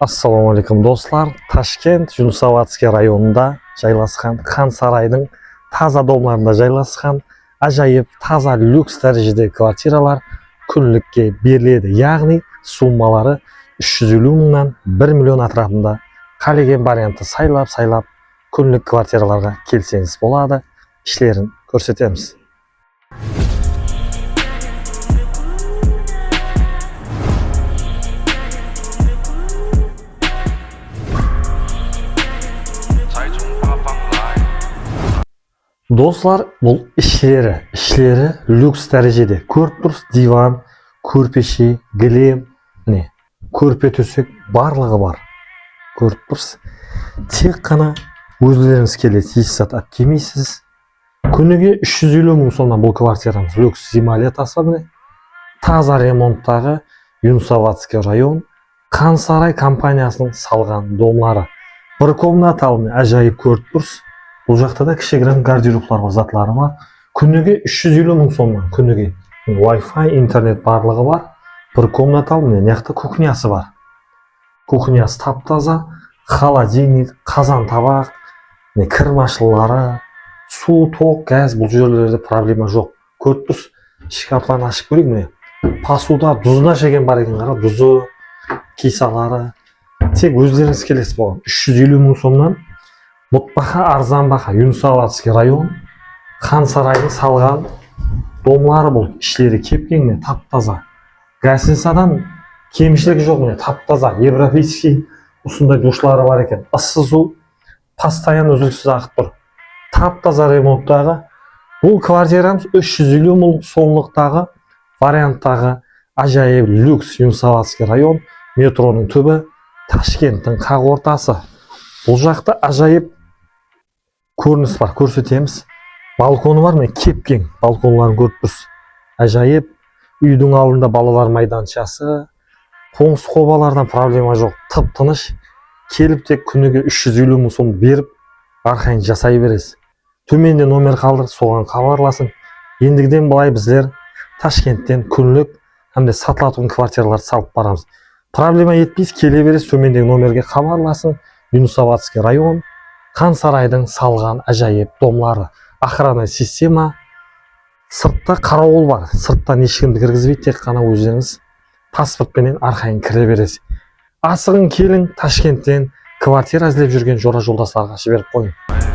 Assalomu alaykum do'stlar. Toshkent Yunusobodskiy rayonida joylashgan Xan Sarayning toza domlarida joylashgan ajoyib toza lyuks darajadagi kvartiralar kunlikka beriladi. Ya'ni summalari 350 mingdan 1 million atrofida qolgan variantni saylab kunlik kvartiralarga kelsangiz bo'ladi. Ishlarini ko'rsatamiz. Dostlar, bu işleri lüks derecede. Korpus, divan, körpeşi, gilem, körpe tösek barlığı var. Korpus. Tek kana özleriniz keledi, hissat etmeysiz. Күніге 350 мың сомнан бұл квартирамыз люкс земалия тасабыны. Таза ремонттағы Юнусободский район Хан Сарай компаниясының салған домлары. Bir комнаталы ажайып корпус. Бұл жақта да кішігірім гардероблар бар, затлары бар. Күніге 350 мың сомнан, күніге Wi-Fi, интернет барлығы бар. Bir комнаталы, мыняқта кухнясы бар. Кухнясы таптаза, холодильник, қазан табақ, кірмашылары, су, тоқ, газ, бұл жерлерде проблема жоқ. Корпус шкафларын ашып көрейік, міне. Посуда, дұзына шеген бар екен қара, дұзы, кисалары. Тек өздеріңіз келесіз болған. 350 мың сомнан мұтбақа арзан бақа Юнусободский район Хан Сарайдың салған домлары бұл. Ішлері кепкен, міне, таптаза. Гостиницадан кемшілігі жоқ, міне, таптаза. Европейский осындай душлары бар екен. Ыссы су постоянно үзіліссіз ағып тұр. Таптаза ремонттағы бұл квартирамыз 350 мың сомлықтағы варианттағы ажайып люкс Юнусободский район, метроның түбі, Ташкенттің қақ ортасы. Бұл жақта ажайып көрініс бар, көрсетеміз. Балконы бар, мен кепкен балконларын көріппіз. Ажайып үйдің алдында балалар майданшасы, қоңсы қобалардан проблема жоқ, тып-тыныш. Келіп тек күніге 350 мың сом беріп, арқайын жасай бересіз. Төменде номер қалдыр, соған хабарласын. Ендігіден былай біздер Ташкенттен күнлік әмде сатылатын квартираларды салып барамыз. Проблема етпейсіз, келе бересіз, төмендегі номерге хабарласын. Юнусободский район, Хан Сарайдың салған ажайып домлары. Охранный система, сыртта қарауыл бар. Сырттан ешкімді кіргізбейді, тек қана өздеріңіз паспортпенен арқайын кіре бересіз. Асығын келін Ташкенттен квартира іздеп жүрген жора жолдастарға жіберіп қойын.